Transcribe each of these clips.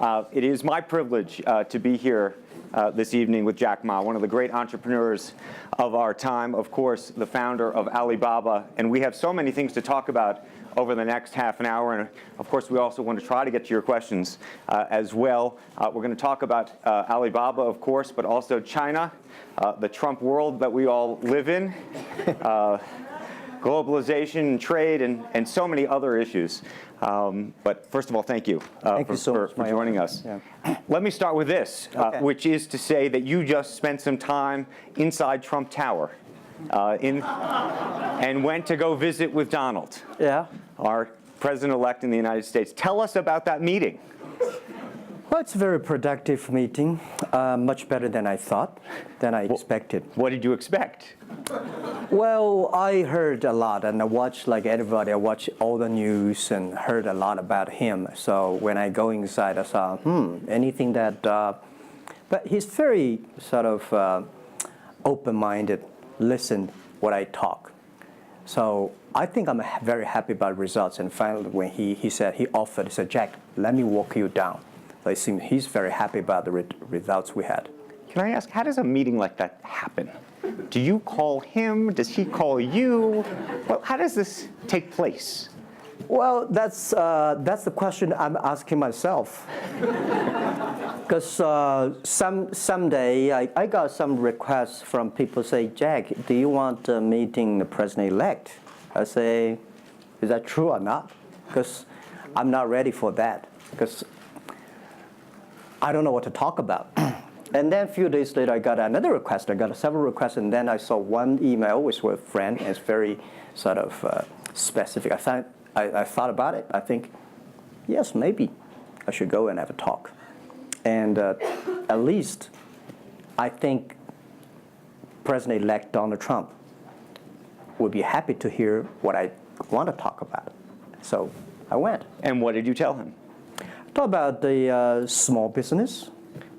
It is my privilege to be here this evening with Jack Ma, one of the great entrepreneurs of our time, of course, the founder of Alibaba. And we have so many things to talk about over the next half an hour. And of course, we also want to try to get to your questions as well. We're going to talk about Alibaba, of course, but also China, the Trump world that we all live in, globalization, trade, and so many other issues. But first of all, thank you, for joining us. Yeah. Let me start with this, which is to say that you just spent some time inside Trump Tower and went to go visit with Donald, our president-elect in the United States. Tell us about that meeting. Well, it's a very productive meeting, much better than I thought, than I expected. What did you expect? Well, I heard a lot, and I watched, like everybody, I watched all the news and heard a lot about him. So when I go inside, I saw, anything that, but he's very sort of open-minded, listen what I talk. So I think I'm very happy about results. And finally, when he said, he said, Jack, let me walk you down. So it seems he's very happy about the results we had. Can I ask, how does a meeting like that happen? Do you call him? Does he call you? Well, how does this take place? Well, that's the question I'm asking myself. Because someday I got some requests from people say, Jack, do you want a meeting the president-elect? I say, is that true or not? Because I'm not ready for that. Because I don't know what to talk about. And then a few days later, I got another request. I got several requests, and then I saw one email with a friend, and it's very sort of specific. I thought about it. I think, yes, maybe I should go and have a talk. And at least I think President-elect Donald Trump would be happy to hear what I want to talk about. So I went. And what did you tell him? Talk about the small business,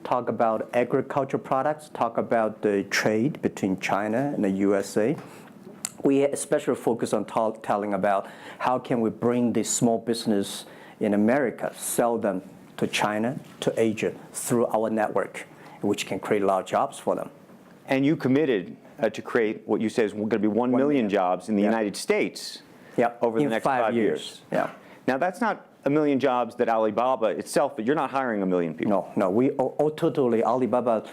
talk about agricultural products, talk about the trade between China and the USA. We especially focus on telling about how can we bring the small business in America, sell them to China, to Asia, through our network, which can create a lot of jobs for them. And you committed to create what you say is going to be 1 million jobs in the United States over the next 5 years. Yeah. Now, that's not 1 million jobs that Alibaba itself, but you're not hiring 1 million people. No, we totally, Alibaba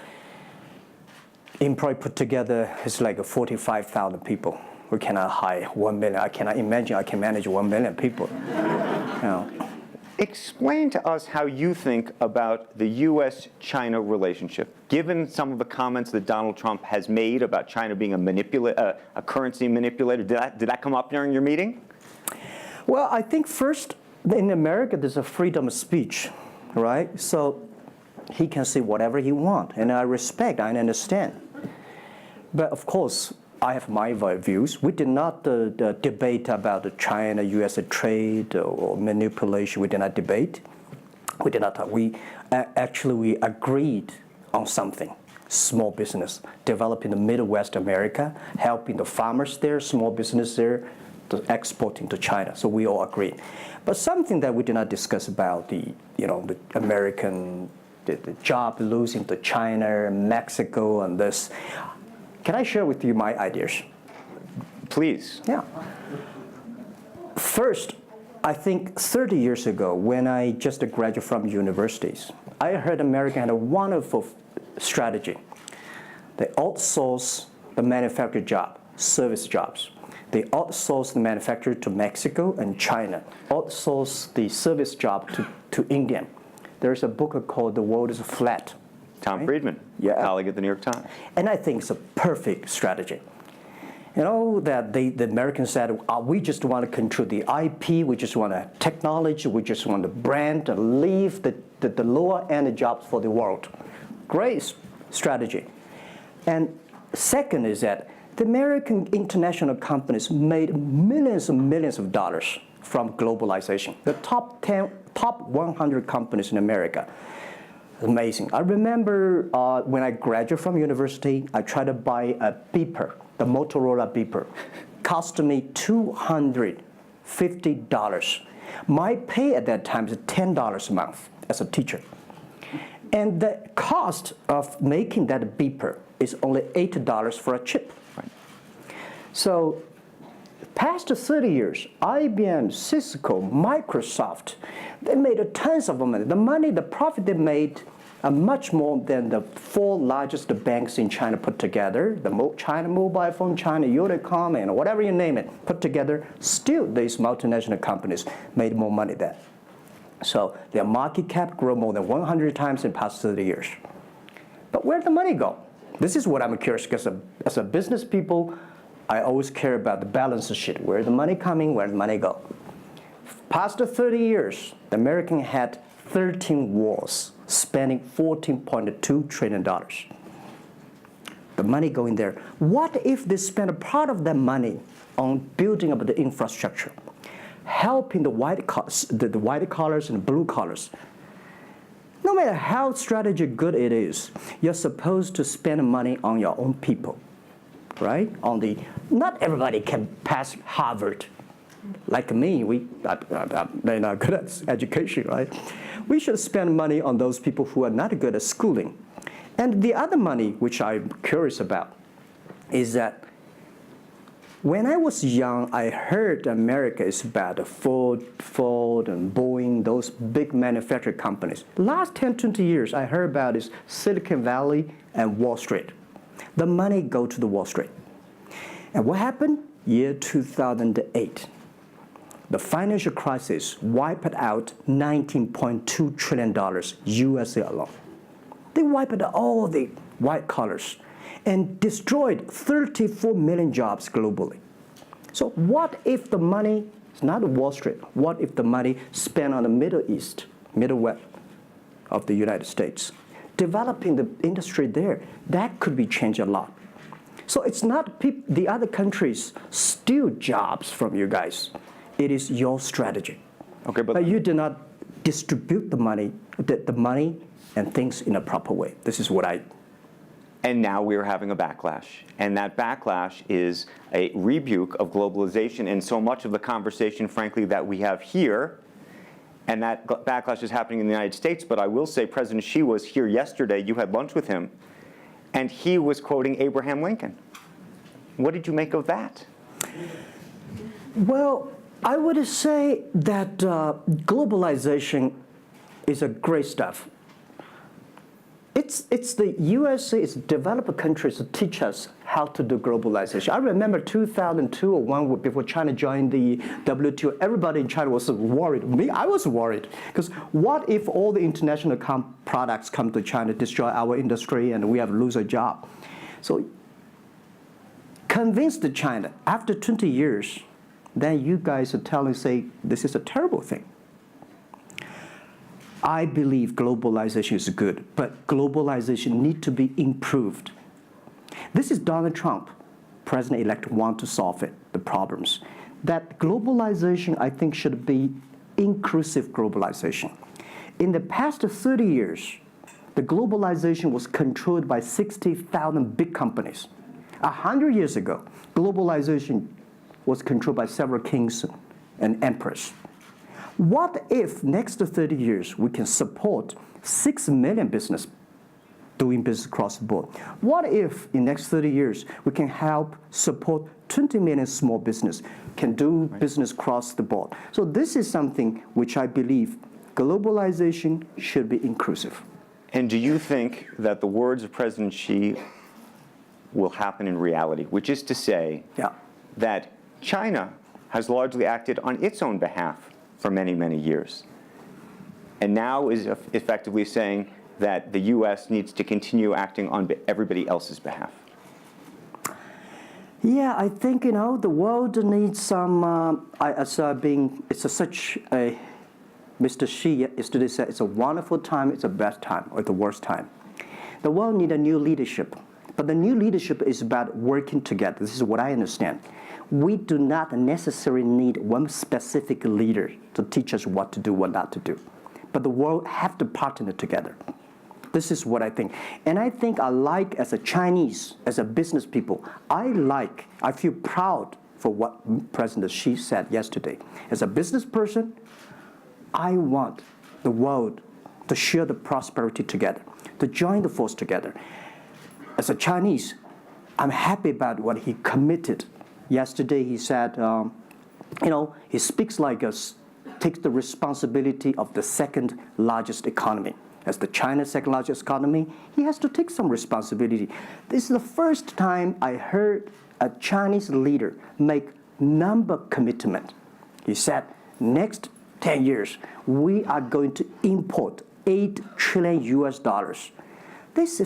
employee put together is like 45,000 people. We cannot hire 1 million. I cannot imagine I can manage 1 million people. Explain to us how you think about the U.S.-China relationship, given some of the comments that Donald Trump has made about China being a currency manipulator. Did that come up during your meeting? Well, I think first, in America, there's a freedom of speech, right? So he can say whatever he wants, and I respect, I understand. But of course, I have my views. We did not debate about the China-U.S. trade or manipulation. We did not debate. We did not talk. We agreed on something. Small business, developing the Midwest America, helping the farmers there, small business there, exporting to China. So we all agreed. But something that we did not discuss about the American, the job losing to China, Mexico, and this. Can I share with you my ideas? Please. Yeah. First, I think 30 years ago, when I just graduated from universities, I heard America had a wonderful strategy. They outsource the manufacturing job, service jobs. They outsource the manufacturer to Mexico and China, outsource the service job to India. There's a book called The World is Flat. Tom Friedman, colleague at the New York Times. And I think it's a perfect strategy. You know, that the Americans said, we just want to control the IP, we just want technology, we just want the brand, and leave the lower-end jobs for the world. Great strategy. And second is that the American international companies made millions and millions of dollars from globalization. The top 100 companies in America. Amazing. I remember when I graduated from university, I tried to buy a beeper, the Motorola beeper. Cost me $250. My pay at that time is $10 a month as a teacher. And the cost of making that beeper is only $8 for a chip. Right. So past 30 years, IBM, Cisco, Microsoft, they made tons of money. The profit they made are much more than the 4 largest banks in China put together, the China Mobile Phone, China Unicom, and whatever you name it, put together. Still, these multinational companies made more money than. So their market cap grew more than 100 times in the past 30 years. But where'd the money go? This is what I'm curious, because as a business people, I always care about the balance sheet. Where's the money coming? Where'd the money go? Past 30 years, the American had 13 wars, spending $14.2 trillion. The money going there. What if they spend a part of that money on building up the infrastructure, helping the white collars and the blue collars? No matter how strategy good it is, you're supposed to spend money on your own people, right? Not everybody can pass Harvard. Like me, they're not good at education, right? We should spend money on those people who are not good at schooling. And the other money, which I'm curious about, is that when I was young, I heard America is about Ford and Boeing, those big manufacturing companies. Last 10, 20 years, I heard about is Silicon Valley and Wall Street. The money go to the Wall Street. And what happened? Year 2008. The financial crisis wiped out $19.2 trillion USA alone. They wiped out all the white collars and destroyed 34 million jobs globally. So what if the money is not Wall Street? What if the money spent on the Middle East, Middle West of the United States, developing the industry there? That could be changed a lot. So it's not the other countries steal jobs from you guys. It is your strategy. Okay, but you do not distribute the money and things in a proper way. This is what I. And now we're having a backlash. And that backlash is a rebuke of globalization. And so much of the conversation, frankly, that we have here, and that backlash is happening in the United States. But I will say President Xi was here yesterday. You had lunch with him. And he was quoting Abraham Lincoln. What did you make of that? Well, I would say that globalization is a great stuff. It's the USA, it's developed countries to teach us how to do globalization. I remember 2002 or 1 before China joined the WTO, everybody in China was worried. Me, I was worried. Because what if all the international products come to China, destroy our industry, and we have to lose a job? So convince China, after 20 years, then you guys are say, this is a terrible thing. I believe globalization is good, but globalization needs to be improved. This is Donald Trump, president-elect, want to solve it, the problems. That globalization, I think, should be inclusive globalization. In the past 30 years, the globalization was controlled by 60,000 big companies. 100 years ago, globalization was controlled by several kings and emperors. What if next 30 years we can support 6 million business doing business across the board? What if in next 30 years we can help support 20 million small business can do business across the board? So this is something which I believe globalization should be inclusive. And do you think that the words of President Xi will happen in reality, which is to say that China has largely acted on its own behalf for many, many years, and now is effectively saying that the U.S. needs to continue acting on everybody else's behalf? Yeah, I think, the world needs some, Mr. Xi yesterday said it's a wonderful time, it's a best time, or the worst time. The world needs a new leadership, but the new leadership is about working together. This is what I understand. We do not necessarily need one specific leader to teach us what to do, what not to do. But the world have to partner together. This is what I think. And I think as a Chinese, as a business people, I feel proud for what President Xi said yesterday. As a business person, I want the world to share the prosperity together, to join the force together. As a Chinese, I'm happy about what he committed. Yesterday he said, he speaks like us, takes the responsibility of the second largest economy. As the China's second largest economy, he has to take some responsibility. This is the first time I heard a Chinese leader make number commitment. He said, next 10 years, we are going to import $8 trillion US. This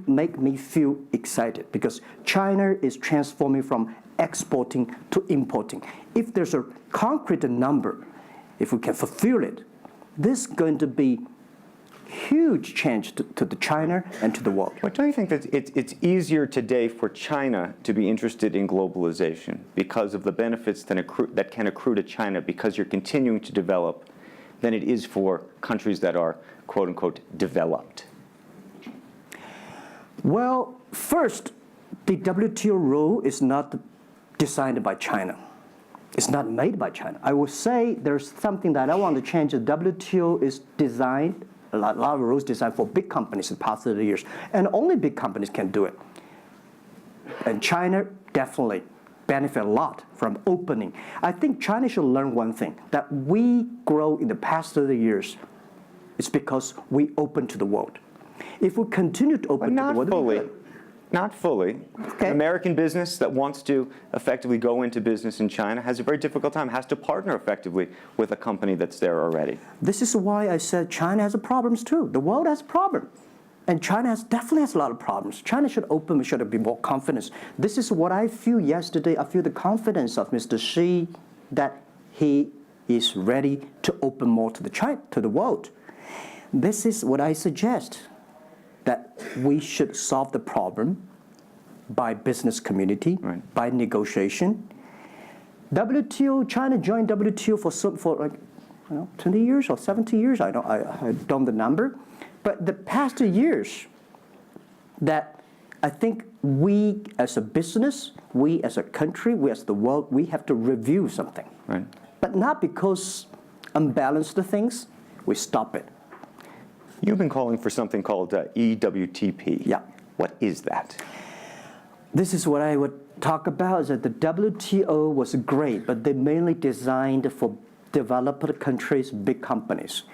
make me feel excited because China is transforming from exporting to importing. If there's a concrete number, if we can fulfill it, this is going to be huge change to the China and to the world. But don't you think that it's easier today for China to be interested in globalization because of the benefits that can accrue to China because you're continuing to develop than it is for countries that are, quote unquote, developed? Well, first, the WTO rule is not designed by China. It's not made by China. I will say there's something that I want to change. The WTO is designed, a lot of rules designed for big companies in the past 30 years, and only big companies can do it. And China definitely benefit a lot from opening. I think China should learn one thing, that we grow in the past 30 years. It's because we open to the world. If we continue to open to the world, not fully. Okay. An American business that wants to effectively go into business in China has a very difficult time, has to partner effectively with a company that's there already. This is why I said China has problems too. The world has problems. And China definitely has a lot of problems. China should open, should be more confidence. This is what I feel yesterday. I feel the confidence of Mr. Xi that he is ready to open more to the world. This is what I suggest, that we should solve the problem by business community, right, by negotiation. WTO, China joined WTO for 20 years or 70 years. I don't know the number. But the past 2 years, that I think we as a business, we as a country, we as the world, we have to review something. Right. But not because unbalanced things, we stop it. You've been calling for something called EWTP. Yeah. What is that? This is what I would talk about, is that the WTO was great, but they mainly designed for developed countries, big companies.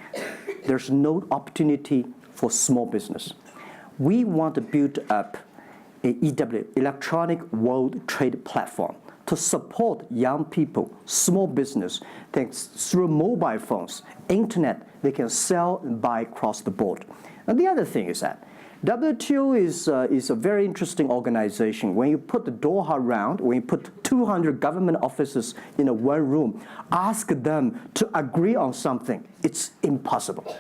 There's no opportunity for small business. We want to build up an EW, Electronic World Trade Platform, to support young people, small business, thanks through mobile phones, internet, they can sell and buy across the board. And the other thing is that WTO is a very interesting organization. When you put the Doha round, when you put 200 government officers in one room, ask them to agree on something, it's impossible.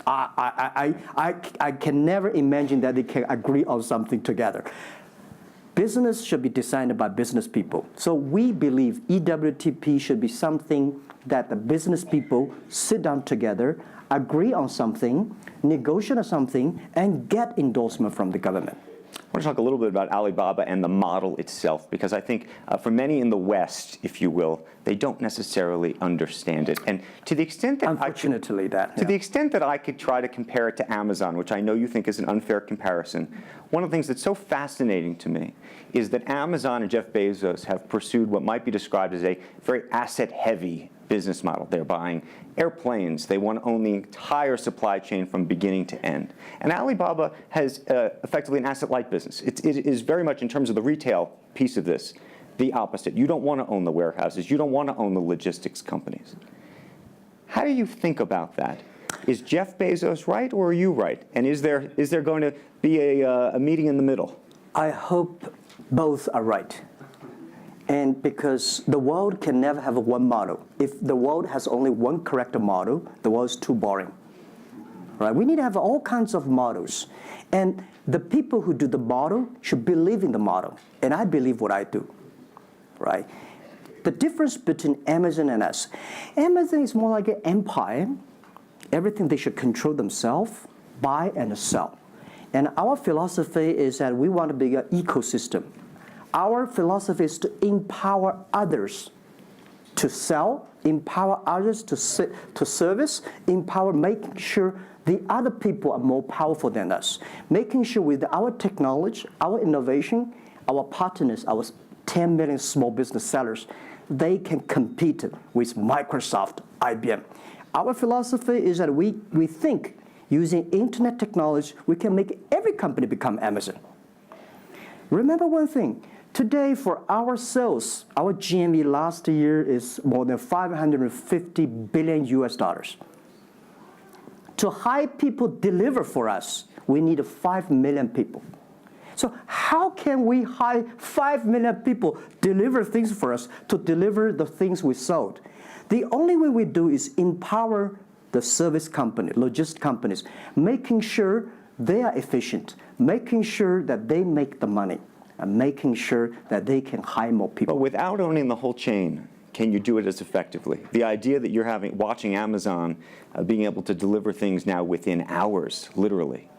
I can never imagine that they can agree on something together. Business should be designed by business people. So we believe EWTP should be something that the business people sit down together, agree on something, negotiate on something, and get endorsement from the government. I want to talk a little bit about Alibaba and the model itself, because I think for many in the West, if you will, they don't necessarily understand it. And to the extent that the extent that I could try to compare it to Amazon, which I know you think is an unfair comparison, one of the things that's so fascinating to me is that Amazon and Jeff Bezos have pursued what might be described as a very asset-heavy business model. They're buying airplanes. They want to own the entire supply chain from beginning to end. And Alibaba has effectively an asset-light business. It is very much, in terms of the retail piece of this, the opposite. You don't want to own the warehouses. You don't want to own the logistics companies. How do you think about that? Is Jeff Bezos right, or are you right? And is there going to be a meeting in the middle? I hope both are right. And because the world can never have one model. If the world has only one correct model, the world is too boring. Right? We need to have all kinds of models. And the people who do the model should believe in the model. And I believe what I do. Right? The difference between Amazon and us. Amazon is more like an empire. Everything they should control themselves, buy and sell. And our philosophy is that we want to be an ecosystem. Our philosophy is to empower others to sell, empower others to service, empower making sure the other people are more powerful than us, making sure with our technology, our innovation, our partners, our 10 million small business sellers, they can compete with Microsoft, IBM. Our philosophy is that we think using internet technology, we can make every company become Amazon. Remember one thing, today for our sales, our GMV last year is more than 550 billion US dollars. To hire people deliver for us, we need 5 million people. So how can we hire 5 million people deliver things for us to deliver the things we sold? The only way we do is empower the service company, logistics companies, making sure they are efficient, making sure that they make the money, and making sure that they can hire more people. But without owning the whole chain, can you do it as effectively? The idea that you're watching Amazon being able to deliver things now within hours, literally.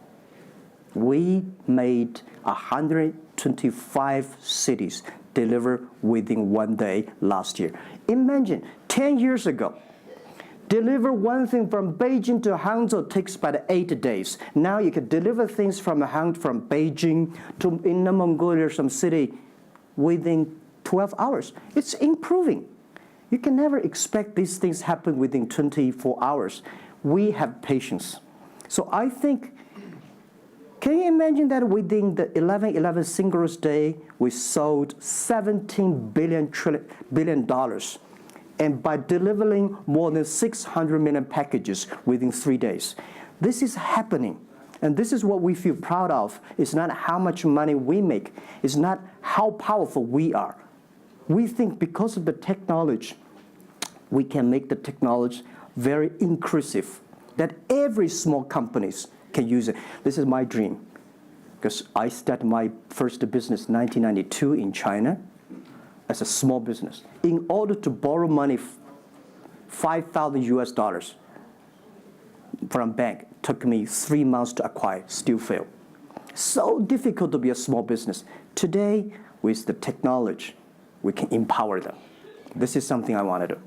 We made 125 cities deliver within 1 day last year. Imagine, 10 years ago, deliver one thing from Beijing to Hangzhou takes about 8 days. Now you can deliver things from Beijing to Inner Mongolia, some city, within 12 hours. It's improving. You can never expect these things happen within 24 hours. We have patience. So I think, can you imagine that within the 11/11 Singles Day, we sold $17 billion, and by delivering more than 600 million packages within 3 days. This is happening, and this is what we feel proud of. It's not how much money we make. It's not how powerful we are. We think because of the technology, we can make the technology very inclusive, that every small companies can use it. This is my dream, because I started my first business in 1992 in China as a small business. In order to borrow money, 5,000 US dollars from bank, took me 3 months to acquire, still failed. So difficult to be a small business. Today, with the technology, we can empower them. This is something I want to do.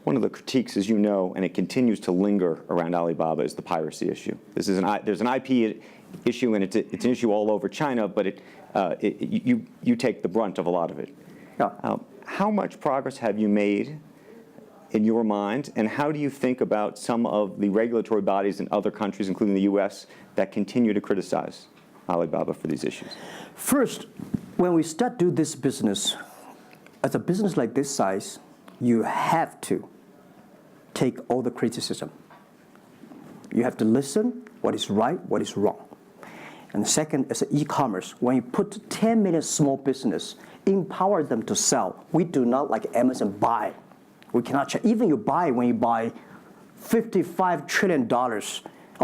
One of the critiques, as you know, and it continues to linger around Alibaba, is the piracy issue. There's an IP issue, and it's an issue all over China, but you take the brunt of a lot of it. Yeah. How much progress have you made in your mind, and how do you think about some of the regulatory bodies in other countries, including the US, that continue to criticize Alibaba for these issues? First, when we start do this business, as a business like this size, you have to take all the criticism. You have to listen what is right, what is wrong. And second, as an e-commerce, when you put 10 million small business, empower them to sell. We do not like Amazon buy. We cannot check. Even when you buy $55 trillion or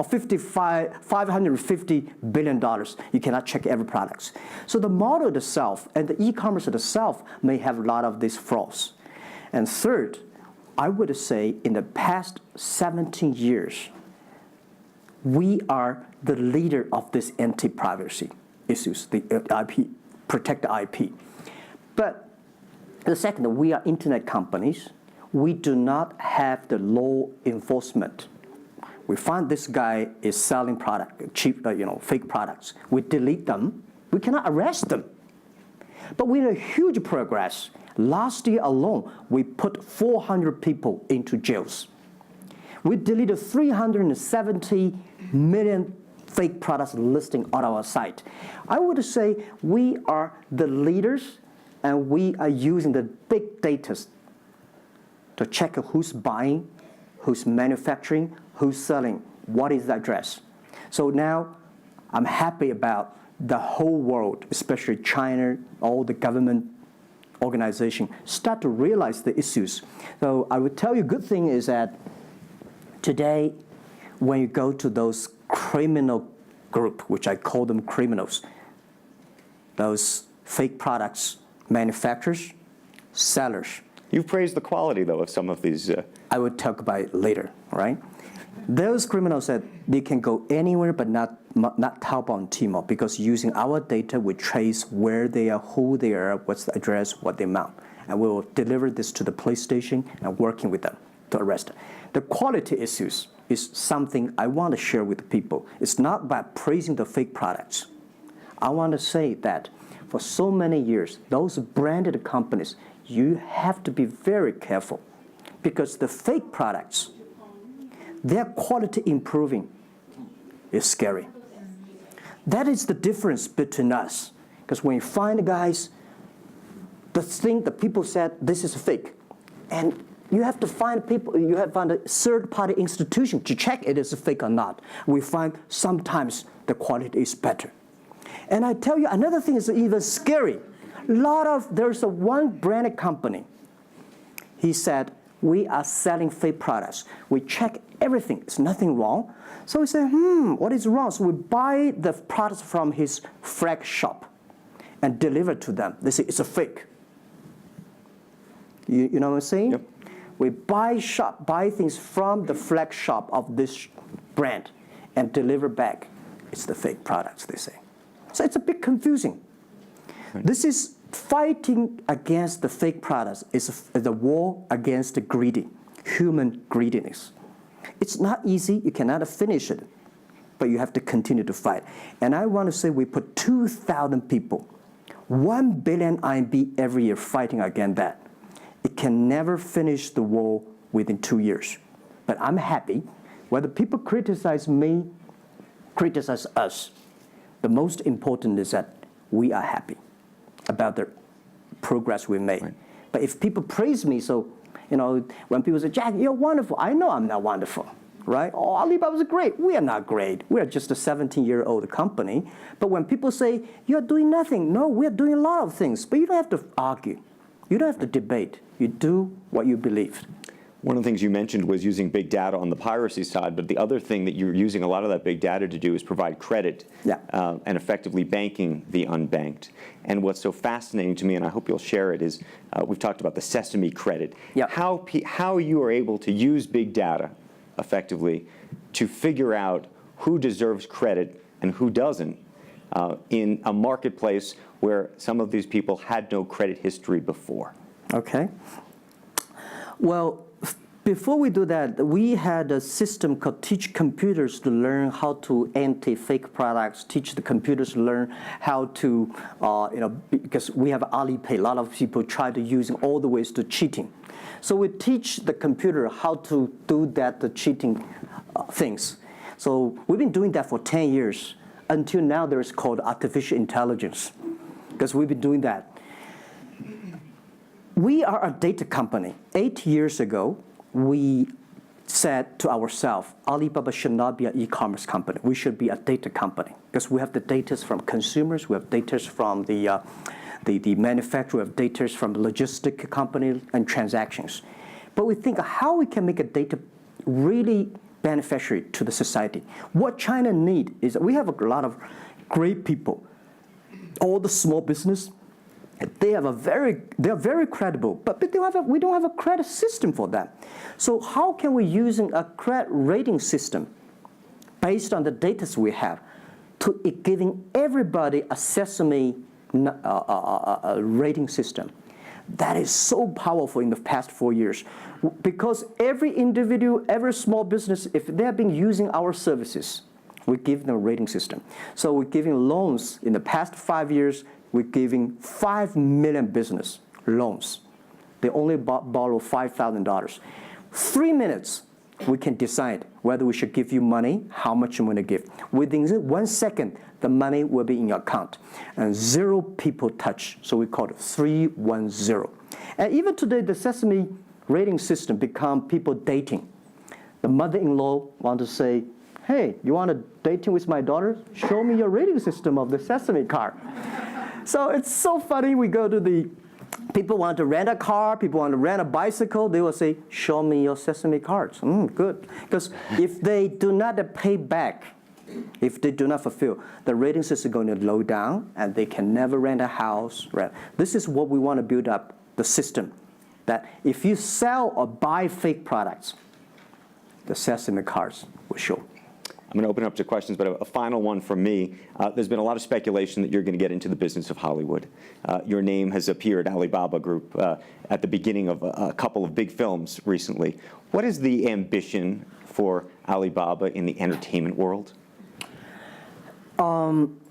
$550 billion, you cannot check every product. So the model itself and the e-commerce itself may have a lot of these flaws. And third, I would say in the past 17 years, we are the leader of this anti-privacy issues, the IP, protect the IP. But the second, we are internet companies. We do not have the law enforcement. We find this guy is selling product, cheap, fake products. We delete them. We cannot arrest them. But we made huge progress. Last year alone, we put 400 people into jails. We deleted 370 million fake products listing on our site. I would say we are the leaders, and we are using the big data to check who's buying, who's manufacturing, who's selling, what is the address. So now I'm happy about the whole world, especially China, all the government organization, start to realize the issues. So I would tell you, good thing is that today, when you go to those criminal group, which I call them criminals, those fake products manufacturers, sellers. You've praised the quality, though, of some of these. I would talk about it later, right? Those criminals said they can go anywhere but not Taobao and Tmall, because using our data, we trace where they are, who they are, what's the address, what the amount. and we will deliver this to the police station and working with them to arrest them. The quality issues is something I want to share with people. It's not about praising the fake products. I want to say that for so many years, those branded companies, you have to be very careful because the fake products, their quality improving is scary. That is the difference between us. Because when you find guys, the thing that people said, this is fake. And you have to find people, you have to find a third-party institution to check it is fake or not. We find sometimes the quality is better. And I tell you, another thing is even scary. There's one branded company. He said, we are selling fake products. We check everything, there's nothing wrong. So we say, what is wrong? So we buy the products from his flag shop and deliver to them. They say, it's a fake. You know what I'm saying? Yep. We buy things from the flag shop of this brand and deliver back. It's the fake products, they say. So it's a bit confusing. Right. This is fighting against the fake products. Is a war against the human greediness. It's not easy. You cannot finish it, but you have to continue to fight. And I want to say we put 2,000 people, 1 billion RMB every year fighting against that. It can never finish the war within 2 years. But I'm happy. Whether people criticize me, criticize us, the most important is that we are happy about the progress we made. Right. But if people praise me, so, when people say, Jack, you're wonderful, I know I'm not wonderful, right? Oh, Alibaba's great. We are not great. We are just a 17-year-old company. But when people say, you're doing nothing, no, we're doing a lot of things. But you don't have to argue. You don't have to debate. You do what you believe. One of the things you mentioned was using big data on the piracy side, but the other thing that you're using a lot of that big data to do is provide credit and effectively banking the unbanked. And what's so fascinating to me, and I hope you'll share it, is we've talked about the Sesame credit. Yep. How you are able to use big data effectively to figure out who deserves credit and who doesn't in a marketplace where some of these people had no credit history before. Okay. Well, before we do that, we had a system called Teach Computers to learn how to anti-fake products, teach the computers to learn how to, because we have Alipay, a lot of people try to using all the ways to cheating. So we teach the computer how to do that, the cheating things. So we've been doing that for 10 years. Until now, there's called artificial intelligence, because we've been doing that. We are a data company. 8 years ago, we said to ourselves, Alibaba should not be an e-commerce company. We should be a data company because we have the data from consumers, we have data from the manufacturer, we have data from the logistic company and transactions. But we think how we can make a data really beneficiary to the society. What China needs is that we have a lot of great people. All the small business, they are very credible, but we don't have a credit system for them. So how can we using a credit rating system based on the data we have to giving everybody a Sesame rating system? That is so powerful in the past 4 years because every individual, every small business, if they have been using our services, we give them a rating system. So we're giving loans in the past 5 years. We're giving 5 million business loans. They only borrow $5,000. 3 minutes, we can decide whether we should give you money, how much you want to give. Within 1 second, the money will be in your account. And 0 people touch, so we call it 310. And even today, the Sesame rating system become people dating. The mother-in-law want to say, hey, you want to dating with my daughter? Show me your rating system of the Sesame card. So it's so funny. We go to people want to rent a car, people want to rent a bicycle. They will say, show me your Sesame cards. Good. Because if they do not pay back, if they do not fulfill, the rating system is going to low down and they can never rent a house. This is what we want to build up, the system. That if you sell or buy fake products, the Sesame cards will show. I'm going to open it up to questions, but a final one from me. There's been a lot of speculation that you're going to get into the business of Hollywood. Your name has appeared, Alibaba Group, at the beginning of a couple of big films recently. What is the ambition for Alibaba in the entertainment world?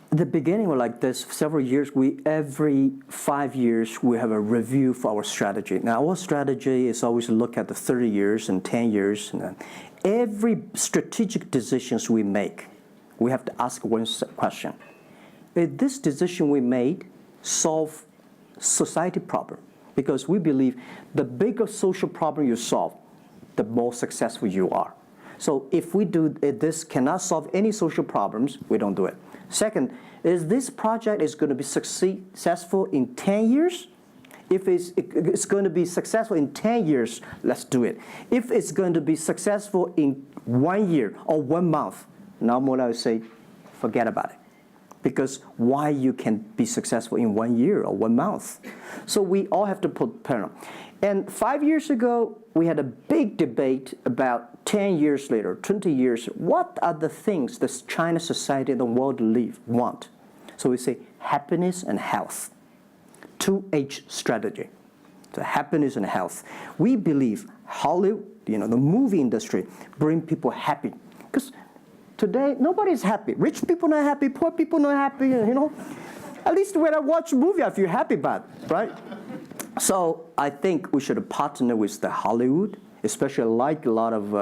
The beginning was like this. Several years, every 5 years, we have a review for our strategy. Now, our strategy is always look at the 30 years and 10 years. And every strategic decisions we make, we have to ask one question. Did this decision we made solve society problem? Because we believe the bigger social problem you solve, the more successful you are. So if we do this cannot solve any social problems, we don't do it. Second, is this project is going to be successful in 10 years? If it's going to be successful in 10 years, let's do it. If it's going to be successful in 1 year or 1 month, now more I would say, forget about it. Because why you can be successful in 1 year or 1 month? So we all have to put parallel. And 5 years ago, we had a big debate about 10 years later, 20 years, what are the things that China society and the world want? So we say happiness and health. 2H strategy. So happiness and health. We believe Hollywood, the movie industry, bring people happy. Because today, nobody's happy. Rich people not happy, poor people not happy, At least when I watch a movie, I feel happy about it, right? So I think we should partner with the Hollywood, especially like a lot of,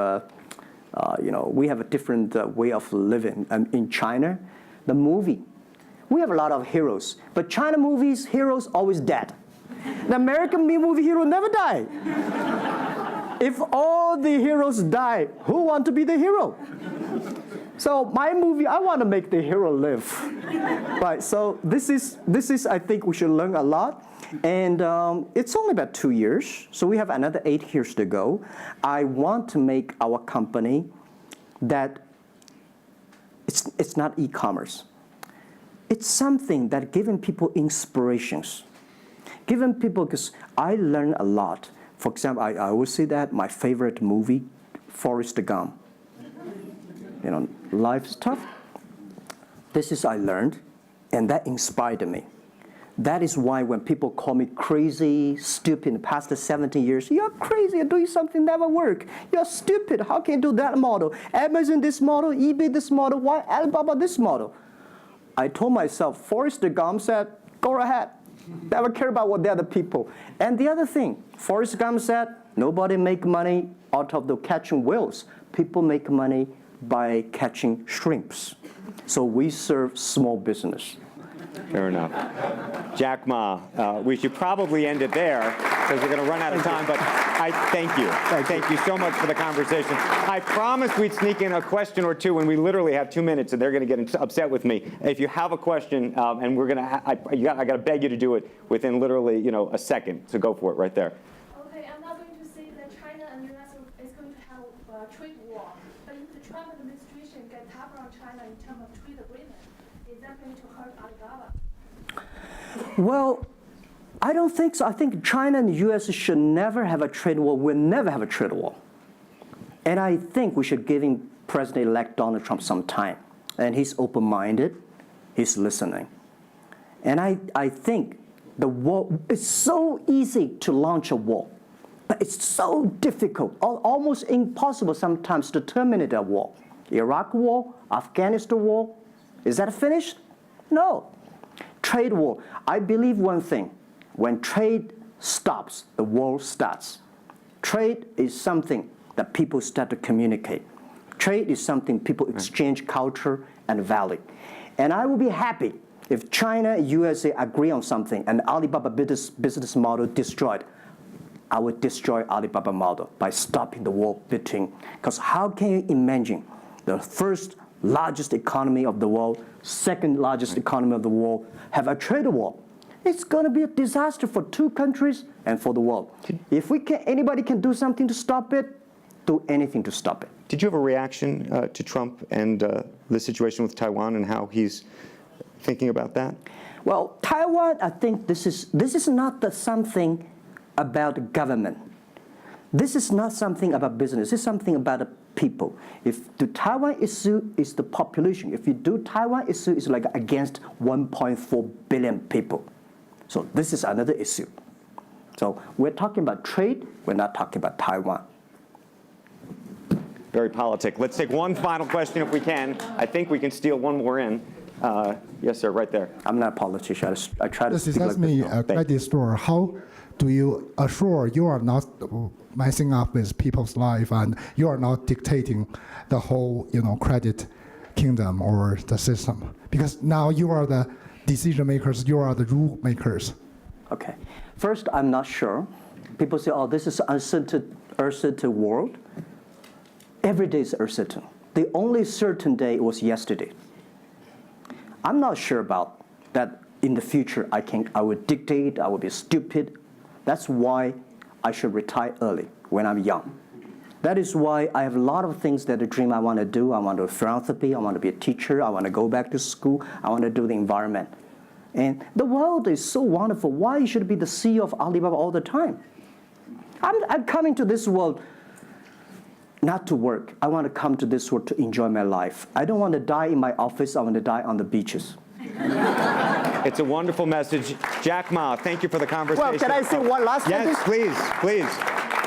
we have a different way of living. In China, the movie, we have a lot of heroes. But China movies, heroes always dead. The American movie hero never die. If all the heroes die, who want to be the hero? So my movie, I want to make the hero live. Right, so this is, I think we should learn a lot. And it's only about 2 years, so we have another 8 years to go. I want to make our company that it's not e-commerce. It's something that giving people inspirations. Giving people, because I learn a lot. For example, I always say that my favorite movie, Forrest Gump. Life's tough. This is I learned, and that inspired me. That is why when people call me crazy, stupid in the past 17 years, you're crazy, you're doing something never work. You're stupid, how can you do that model? Amazon this model, eBay this model, why Alibaba this model? I told myself, Forrest Gump said, go ahead. Never care about what the other people. And the other thing, Forrest Gump said, nobody make money out of the catching whales. People make money by catching shrimps. So we serve small business. Fair enough. Jack Ma, we should probably end it there because we're going to run out of time, but I thank you. Thank you so much for the conversation. I promised we'd sneak in a question or two, and we literally have 2 minutes, and they're going to get upset with me. If you have a question, and we're going to, I got to beg you to do it within literally, a second. So go for it right there. Okay, I'm not going to say that China and U.S. is going to have a trade war, but if the Trump administration get tougher on China in terms of trade agreement, is that going to hurt Alibaba? Well, I don't think so. I think China and the U.S. should never have a trade war. We'll never have a trade war. And I think we should give President-elect Donald Trump some time. And he's open-minded. He's listening. And I think the war, it's so easy to launch a war. But it's so difficult, almost impossible sometimes to terminate a war. Iraq war, Afghanistan war, is that finished? No. Trade war. I believe one thing. When trade stops, the war starts. Trade is something that people start to communicate. Trade is something people exchange culture and value. And I will be happy if China and USA agree on something and Alibaba business model destroyed. I would destroy Alibaba model by stopping the war between. Because how can you imagine the first largest economy of the world, second largest economy of the world, have a trade war? It's going to be a disaster for two countries and for the world. If anybody can do something to stop it, do anything to stop it. Did you have a reaction to Trump and the situation with Taiwan and how he's thinking about that? Well, Taiwan, I think this is not something about government. This is not something about business. This is something about people. If the Taiwan issue is the population, if you do Taiwan issue, it's like against 1.4 billion people. So this is another issue. So we're talking about trade, we're not talking about Taiwan. Very politic. Let's take one final question if we can. I think we can steal one more in. Yes, sir, right there. I'm not a politician. I try to This speak is like me, this. a credit store. How do you assure you are not messing up with people's life and you are not dictating the whole, credit kingdom or the system? Because now you are the decision makers, you are the rule makers. Okay. First, I'm not sure. People say, oh, this is uncertain world. Every day is uncertain. The only certain day was yesterday. I'm not sure about that in the future I would dictate, I would be stupid. That's why I should retire early when I'm young. That is why I have a lot of things that I dream I want to do. I want to do philanthropy, I want to be a teacher, I want to go back to school, I want to do the environment. And the world is so wonderful. Why you should be the CEO of Alibaba all the time? I'm coming to this world not to work. I want to come to this world to enjoy my life. I don't want to die in my office. I want to die on the beaches. It's a wonderful message. Jack Ma, thank you for the conversation. Well, can I say one last Yes, sentence? please.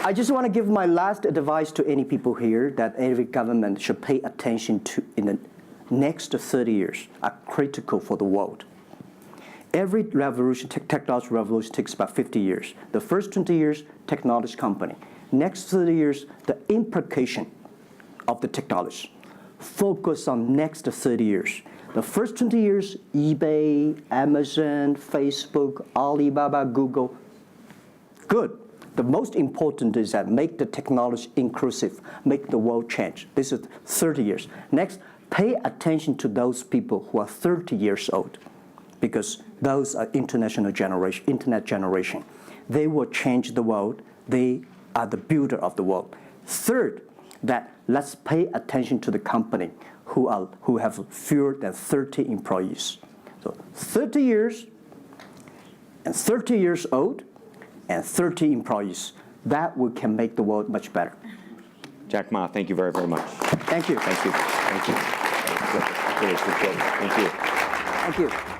I just want to give my last advice to any people here that every government should pay attention to in the next 30 years are critical for the world. Every revolution, technology revolution takes about 50 years. The first 20 years, technology company. Next 30 years, the implication of the technology. Focus on next 30 years. The first 20 years, eBay, Amazon, Facebook, Alibaba, Google, good. The most important is that make the technology inclusive, make the world change. This is 30 years. Next, pay attention to those people who are 30 years old, because those are internet generation. They will change the world. They are the builder of the world. Third, that let's pay attention to the company who have fewer than 30 employees. So 30 years and 30 years old and 30 employees. That can make the world much better. Jack Ma, thank you very, very much. Thank you. Thank you. Thank you. Really appreciate it. Thank you. Thank you.